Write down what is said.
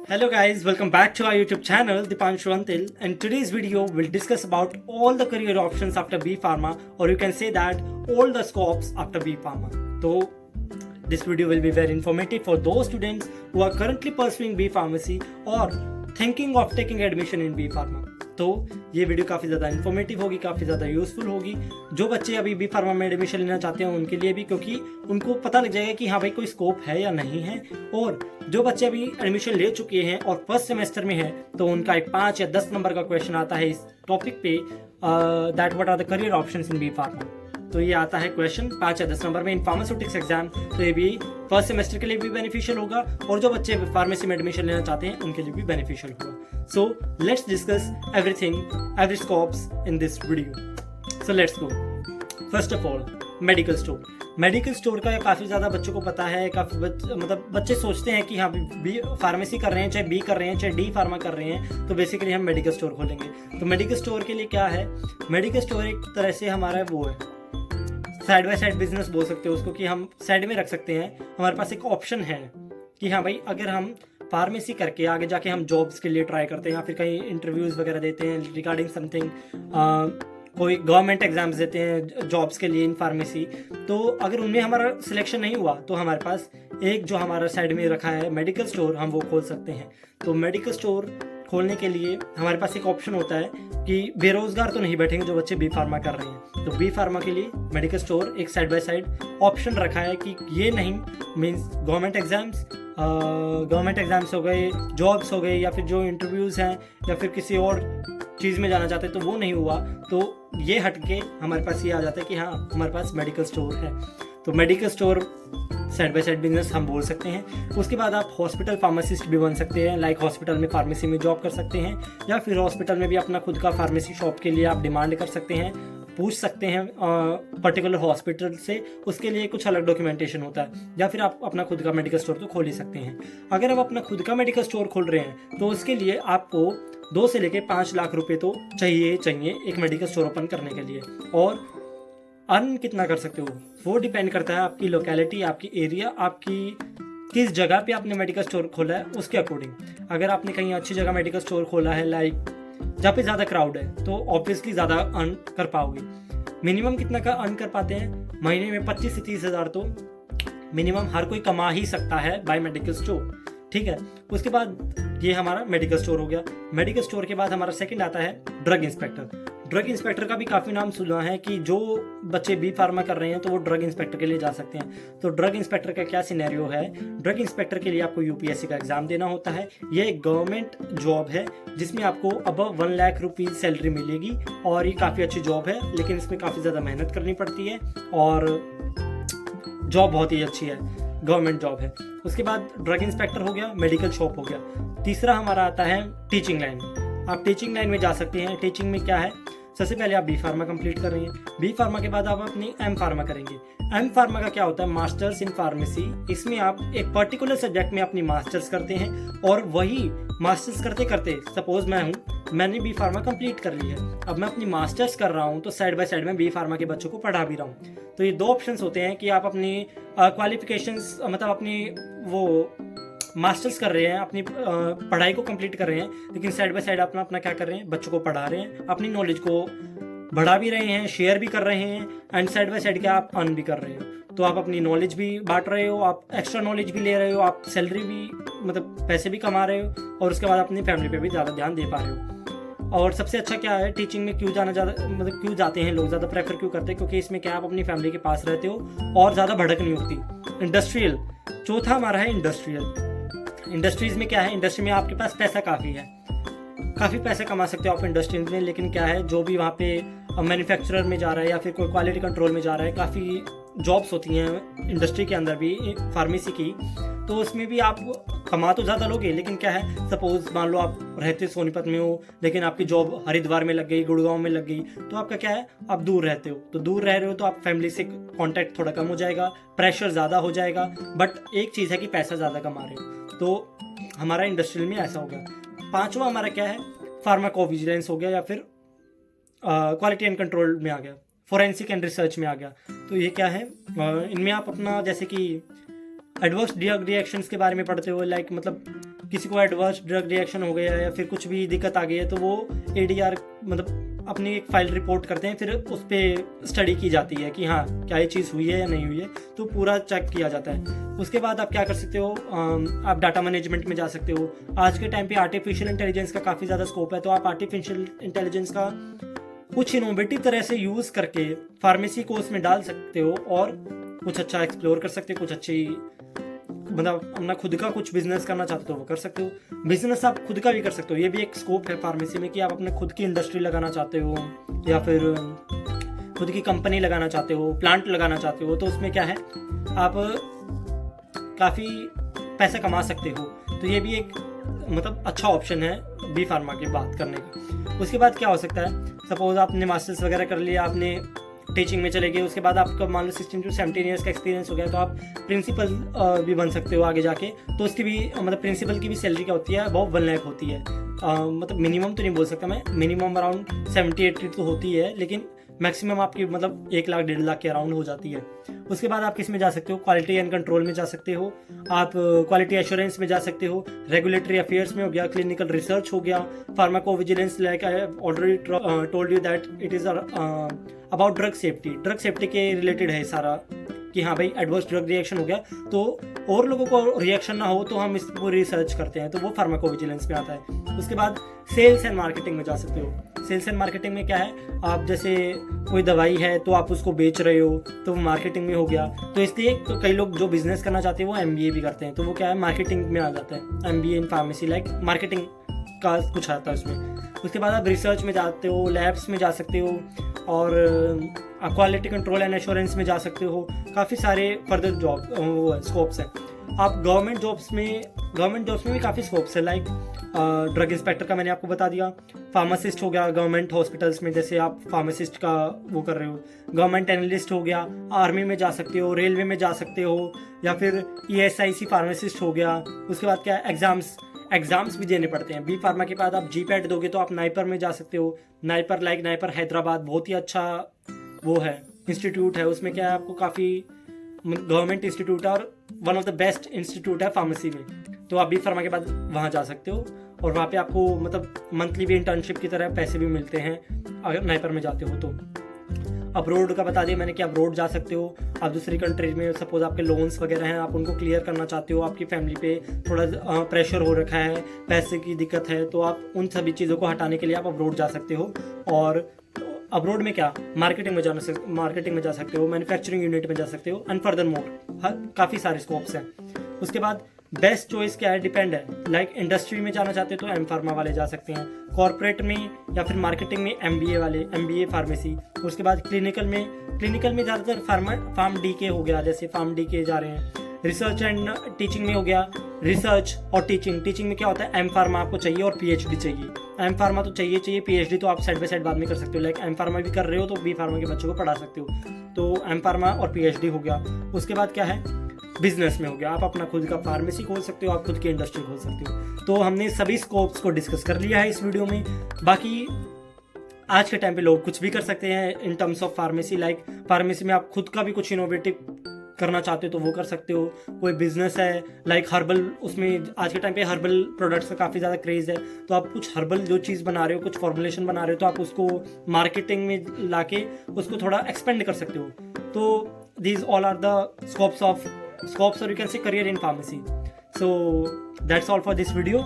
Hello guys, welcome back to our YouTube channel Dipanshu Antil, and today's video will discuss about all the career options after B Pharma, or you can say that all the scopes after B Pharma. So this video will be very informative for those students who are currently pursuing B Pharmacy or thinking of taking admission in B Pharma. तो ये video काफ़ी ज़्यादा informative होगी, काफ़ी ज़्यादा useful होगी जो बच्चे अभी बी फार्मा में एडमिशन लेना चाहते हैं उनके लिए भी, क्योंकि उनको पता लग जाएगा कि हाँ भाई कोई स्कोप है या नहीं है। और जो बच्चे अभी एडमिशन ले चुके हैं और फर्स्ट सेमेस्टर में है तो उनका एक 5 या 10 नंबर का क्वेश्चन आता है इस टॉपिक पे, that what are the career options in B pharma. तो ये आता है क्वेश्चन 5 या 10 नंबर में इन फार्मास्यूटिक्स एग्जाम। तो ये भी फर्स्ट सेमेस्टर के लिए भी बेनिफिशियल होगा और जो बच्चे फार्मेसी में एडमिशन लेना चाहते हैं उनके लिए भी बेनिफिशियल होगा। So let's discuss everything, every scopes in this video. So let's go. First of all, medical store. Medical store का काफ़ी ज़्यादा बच्चों को पता है, मतलब बच्चे सोचते हैं कि हाँ बी फार्मेसी कर रहे हैं, चाहे बी कर रहे हैं, चाहे डी फार्मा कर रहे हैं, तो बेसिकली हम मेडिकल स्टोर खोलेंगे। तो मेडिकल स्टोर के लिए क्या है, मेडिकल स्टोर एक तरह से हमारा वो है, साइड बाय साइड बिजनेस बोल सकते हो उसको, कि हम साइड में रख सकते हैं। हमारे पास एक ऑप्शन है कि हाँ भाई अगर हम फार्मेसी करके आगे जाके हम जॉब्स के लिए ट्राई करते हैं या फिर कहीं इंटरव्यूज़ वगैरह देते हैं रिगार्डिंग समथिंग, कोई गवर्नमेंट एग्जाम्स देते हैं जॉब्स के लिए इन फार्मेसी, तो अगर उनमें हमारा सिलेक्शन नहीं हुआ तो हमारे पास एक जो हमारा साइड में रखा है मेडिकल स्टोर, हम वो खोल सकते हैं। तो मेडिकल स्टोर खोलने के लिए हमारे पास एक ऑप्शन होता है कि बेरोजगार तो नहीं बैठेंगे जो बच्चे बी फार्मा कर रहे हैं। तो बी फार्मा के लिए मेडिकल स्टोर एक साइड बाय साइड ऑप्शन रखा है कि ये नहीं मीन्स गवर्नमेंट एग्जाम्स हो गए, जॉब्स हो गए, या फिर जो इंटरव्यूज़ हैं या फिर किसी और चीज़ में जाना चाहते हैं तो वो नहीं हुआ, तो ये हट के हमारे पास ये आ जाता है कि हाँ हमारे पास मेडिकल स्टोर है। तो medical store side by side business हम बोल सकते हैं। उसके बाद आप हॉस्पिटल फार्मासिस्ट भी बन सकते हैं, लाइक हॉस्पिटल में फार्मेसी में जॉब कर सकते हैं, या फिर हॉस्पिटल में भी अपना खुद का फार्मेसी शॉप के लिए आप डिमांड कर सकते हैं, पूछ सकते हैं पर्टिकुलर हॉस्पिटल से, उसके लिए कुछ अलग डॉक्यूमेंटेशन होता है। या फिर आप अपना खुद का मेडिकल स्टोर तो खोल ही सकते हैं। अगर आप अपना खुद का मेडिकल स्टोर खोल रहे हैं तो उसके लिए आपको 2 से लेकर 5 लाख रुपए तो चाहिए एक मेडिकल स्टोर ओपन करने के लिए। और अर्न कितना कर सकते हो वो डिपेंड करता है आपकी लोकेलिटी, आपकी एरिया, आपकी किस जगह पे आपने मेडिकल स्टोर खोला है उसके अकॉर्डिंग। अगर आपने कहीं अच्छी जगह मेडिकल स्टोर खोला है, लाइक जहाँ पे ज़्यादा क्राउड है, तो ऑब्वियसली ज़्यादा अर्न कर पाओगे। मिनिमम कितना का अर्न कर पाते हैं महीने में? 25 से 30 हज़ार तो मिनिमम हर कोई कमा ही सकता है बाय मेडिकल स्टोर, ठीक है। उसके बाद ये हमारा मेडिकल स्टोर हो गया। मेडिकल स्टोर के बाद हमारा सेकंड आता है ड्रग इंस्पेक्टर। ड्रग इंस्पेक्टर का भी काफ़ी नाम सुना है कि जो बच्चे बी फार्मा कर रहे हैं तो वो ड्रग इंस्पेक्टर के लिए जा सकते हैं। तो ड्रग इंस्पेक्टर का क्या सिनेरियो है, ड्रग इंस्पेक्टर के लिए आपको यूपीएससी का एग्जाम देना होता है। ये एक गवर्नमेंट जॉब है जिसमें आपको अबव 1 लाख रुपीज़ सैलरी मिलेगी, और ये काफ़ी अच्छी जॉब है, लेकिन इसमें काफ़ी ज़्यादा मेहनत करनी पड़ती है और जॉब बहुत ही अच्छी है, गवर्नमेंट जॉब है। उसके बाद ड्रग इंस्पेक्टर हो गया, मेडिकल शॉप हो गया। तीसरा हमारा आता है टीचिंग लाइन। आप टीचिंग लाइन में जा सकते हैं। टीचिंग में क्या है, सबसे पहले आप बी फार्मा कंप्लीट कर रहे हैं, बी फार्मा के बाद आप अपनी एम फार्मा करेंगे। एम फार्मा का क्या होता है, मास्टर्स इन फार्मेसी। इसमें आप एक पर्टिकुलर सब्जेक्ट में अपनी मास्टर्स करते हैं, और वही मास्टर्स करते करते, सपोज मैंने बी फार्मा कंप्लीट कर ली है, अब मैं अपनी मास्टर्स कर रहा हूँ, तो साइड बाय साइड में बी फार्मा के बच्चों को पढ़ा भी रहा हूँ। तो ये 2 ऑप्शंस होते हैं कि आप अपनी क्वालिफिकेशंस, मतलब अपनी वो मास्टर्स कर रहे हैं, अपनी पढ़ाई को कंप्लीट कर रहे हैं, लेकिन साइड बाय साइड अपना क्या कर रहे हैं, बच्चों को पढ़ा रहे हैं, अपनी नॉलेज को बढ़ा भी रहे हैं, शेयर भी कर रहे हैं, एंड साइड बाय साइड क्या आप अर्न भी कर रहे हो। तो आप अपनी नॉलेज भी बांट रहे हो, आप एक्स्ट्रा नॉलेज भी ले रहे हो, आप सैलरी भी, मतलब पैसे भी कमा रहे हो, और उसके बाद अपनी फैमिली पे भी ज़्यादा ध्यान दे पा रहे हो। और सबसे अच्छा क्या है, टीचिंग में क्यों जाते हैं लोग, ज़्यादा प्रेफर क्यों करते हैं, क्योंकि इसमें क्या आप अपनी फैमिली के पास रहते हो और ज़्यादा भड़क नहीं होती। इंडस्ट्रियल, चौथा हमारा है इंडस्ट्रियल। इंडस्ट्रीज़ में क्या है, इंडस्ट्री में आपके पास पैसा काफ़ी है, काफ़ी पैसे कमा सकते हो आप इंडस्ट्रीज में, लेकिन क्या है, जो भी वहाँ पे मैन्युफैक्चरर में जा रहा है या फिर कोई क्वालिटी कंट्रोल में जा रहा है, काफ़ी जॉब्स होती हैं इंडस्ट्री के अंदर भी फार्मेसी की, तो उसमें भी आप कमा तो ज़्यादा लोगे, लेकिन क्या है, सपोज मान लो आप रहते सोनीपत में हो, लेकिन आपकी जॉब हरिद्वार में लग गई, गुड़गांव में लग गई, तो आपका क्या है, आप दूर रहते हो, तो दूर रह रहे हो तो आप फैमिली से कांटेक्ट थोड़ा कम हो जाएगा, प्रेशर ज़्यादा हो जाएगा, बट एक चीज़ है कि पैसा ज़्यादा कमा रहे हो। तो हमारा इंडस्ट्रियल में ऐसा हो गया। 5वां हमारा क्या है, फार्माकोविजिलेंस हो गया, या फिर क्वालिटी एंड कंट्रोल में आ गया, फोरेंसिक एंड रिसर्च में आ गया। तो ये क्या है, इनमें आप अपना जैसे कि एडवर्स ड्रग रिएक्शंस के बारे में पढ़ते हो, लाइक मतलब किसी को एडवर्स ड्रग रिएक्शन हो गया या फिर कुछ भी दिक्कत आ गई है तो वो ADR मतलब अपनी एक फाइल रिपोर्ट करते हैं, फिर उस पर स्टडी की जाती है कि हाँ क्या ये चीज़ हुई है या नहीं हुई है, तो पूरा चेक किया जाता है। उसके बाद आप क्या कर सकते हो, आप डाटा मैनेजमेंट में जा सकते हो। आज के टाइम पे आर्टिफिशियल इंटेलिजेंस का काफ़ी ज़्यादा स्कोप है, तो आप आर्टिफिशियल इंटेलिजेंस का कुछ इनोवेटिव तरह से यूज़ करके फार्मेसी कोर्स में डाल सकते हो और कुछ अच्छा एक्सप्लोर कर सकते हो, कुछ अच्छी मतलब अपना खुद का कुछ बिजनेस करना चाहते हो वो कर सकते हो। बिजनेस आप खुद का भी कर सकते हो, ये भी एक स्कोप है फार्मेसी में कि आप अपने खुद की इंडस्ट्री लगाना चाहते हो या फिर खुद की कंपनी लगाना चाहते हो, प्लांट लगाना चाहते हो, तो उसमें क्या है आप काफ़ी पैसा कमा सकते हो। तो ये भी एक मतलब अच्छा ऑप्शन है बी फार्मा की बात करने का। उसके बाद क्या हो सकता है, सपोज आपने मास्टर्स वगैरह कर लिया, आपने टीचिंग में चले गए, उसके बाद आपका मान लो 16 to 17 ईयर्स का एक्सपीरियंस हो गया, तो आप प्रिंसिपल भी बन सकते हो आगे जाके। तो उसकी भी मतलब प्रिंसिपल की भी सैलरी क्या होती है, वो 1 लाख होती है। मतलब मिनिमम तो नहीं बोल सकता मैं, मिनिमम अराउंड 70-80 तो होती है, लेकिन मैक्सिमम आपकी मतलब 1 लाख 1.5 लाख के अराउंड हो जाती है। उसके बाद आप किस में जा सकते हो, क्वालिटी एंड कंट्रोल में जा सकते हो, आप क्वालिटी एश्योरेंस में जा सकते हो, रेगुलेटरी अफेयर्स में हो गया, क्लिनिकल रिसर्च हो गया, pharmacovigilance, like I have already told you that it is about drug safety. Drug safety के रिलेटेड है सारा कि हाँ भाई एडवर्स ड्रग रिएक्शन हो गया तो और लोगों को रिएक्शन ना हो तो हम इस पर रिसर्च करते हैं, तो वो फार्माकोविजिलेंस में आता है। उसके बाद सेल्स एंड मार्केटिंग में जा सकते हो। सेल्स एंड मार्केटिंग में क्या है, आप जैसे कोई दवाई है तो आप उसको बेच रहे हो तो वो मार्केटिंग में हो गया। तो इसलिए तो कई लोग जो बिजनेस करना चाहते हैं वो MBA भी करते हैं, तो वो क्या है मार्केटिंग में आ जाता है। MBA in pharmacy like marketing का कुछ आता है उसमें। उसके बाद आप रिसर्च में जाते हो, लैब्स में जा सकते हो और क्वालिटी कंट्रोल एंड एश्योरेंस में जा सकते हो। काफ़ी सारे फर्दर जॉब वो स्कोप्स हैं। आप गवर्नमेंट जॉब्स में भी काफ़ी स्कोप्स है, लाइक ड्रग इंस्पेक्टर का मैंने आपको बता दिया, फार्मासिस्ट हो गया गवर्नमेंट हॉस्पिटल्स में, जैसे आप फार्मासिस्ट का वो कर रहे हो, गवर्नमेंट एनालिस्ट हो गया, आर्मी में जा सकते हो, रेलवे में जा सकते हो, या फिर ESIC फार्मासिस्ट हो गया। उसके बाद क्या एग्जाम्स भी देने पड़ते हैं। बी फार्मा के बाद आप GPAT दोगे तो आप नाइपर में जा सकते हो। नाइपर हैदराबाद बहुत ही अच्छा वो है इंस्टीट्यूट है, उसमें क्या है आपको काफ़ी गवर्नमेंट इंस्टीट्यूट है और one of the best institute है फार्मेसी में। तो आप बी फार्मा के बाद वहाँ जा सकते हो और वहाँ पे आपको मतलब मंथली भी इंटर्नशिप की तरह पैसे भी मिलते हैं अगर नाइपर में जाते हो तो। अब्रोड का बता दिया मैंने कि अब्रोड जा सकते हो आप दूसरी कंट्रीज में, सपोज आपके लोन्स वगैरह हैं आप उनको क्लियर करना चाहते हो, आपकी फैमिली पे थोड़ा प्रेशर हो रखा है, पैसे की दिक्कत है, तो आप उन सभी चीज़ों को हटाने के लिए आप अब्रोड जा सकते हो। और अब्रोड में क्या मार्केटिंग में जा सकते हो, मैन्युफैक्चरिंग यूनिट में जा सकते हो एंड फर्दर मोर काफ़ी सारे स्कोप्स हैं। उसके बाद बेस्ट चॉइस क्या है, डिपेंड है, लाइक इंडस्ट्री में जाना चाहते हो तो M फार्मा वाले जा सकते हैं, कॉर्पोरेट में या फिर मार्केटिंग में MBA फार्मेसी। उसके बाद क्लिनिकल में ज़्यादातर फार्म डी के हो गया, जैसे फार्म डी के जा रहे हैं। रिसर्च एंड टीचिंग में हो गया रिसर्च और टीचिंग में क्या होता है M फार्मा आपको चाहिए और PhD चाहिए। M फार्मा तो चाहिए, PhD तो आप साइड बाय साइड बाद में कर सकते हो, लाइक M फार्मा भी कर रहे हो तो B फार्मा के बच्चों को पढ़ा सकते हो, तो M फार्मा और PhD हो गया। उसके बाद क्या है बिजनेस में हो गया, आप अपना खुद का फार्मेसी खोल सकते हो, आप खुद की इंडस्ट्री खोल सकते हो। तो हमने सभी स्कोप्स को डिस्कस कर लिया है इस वीडियो में। बाकी आज के टाइम पे लोग कुछ भी कर सकते हैं in terms of pharmacy, like pharmacy में आप खुद का भी कुछ इनोवेटिव करना चाहते हो तो वो कर सकते हो। कोई बिजनेस है लाइक हर्बल, उसमें आज के टाइम पे हर्बल प्रोडक्ट्स का काफ़ी ज़्यादा क्रेज़ है, तो आप कुछ हर्बल जो चीज़ बना रहे हो, कुछ फॉर्मुलेशन बना रहे हो, तो आप उसको मार्केटिंग में लाके उसको थोड़ा एक्सपेंड कर सकते हो। तो these all are the scopes or you can say career in pharmacy. So that's all for this video.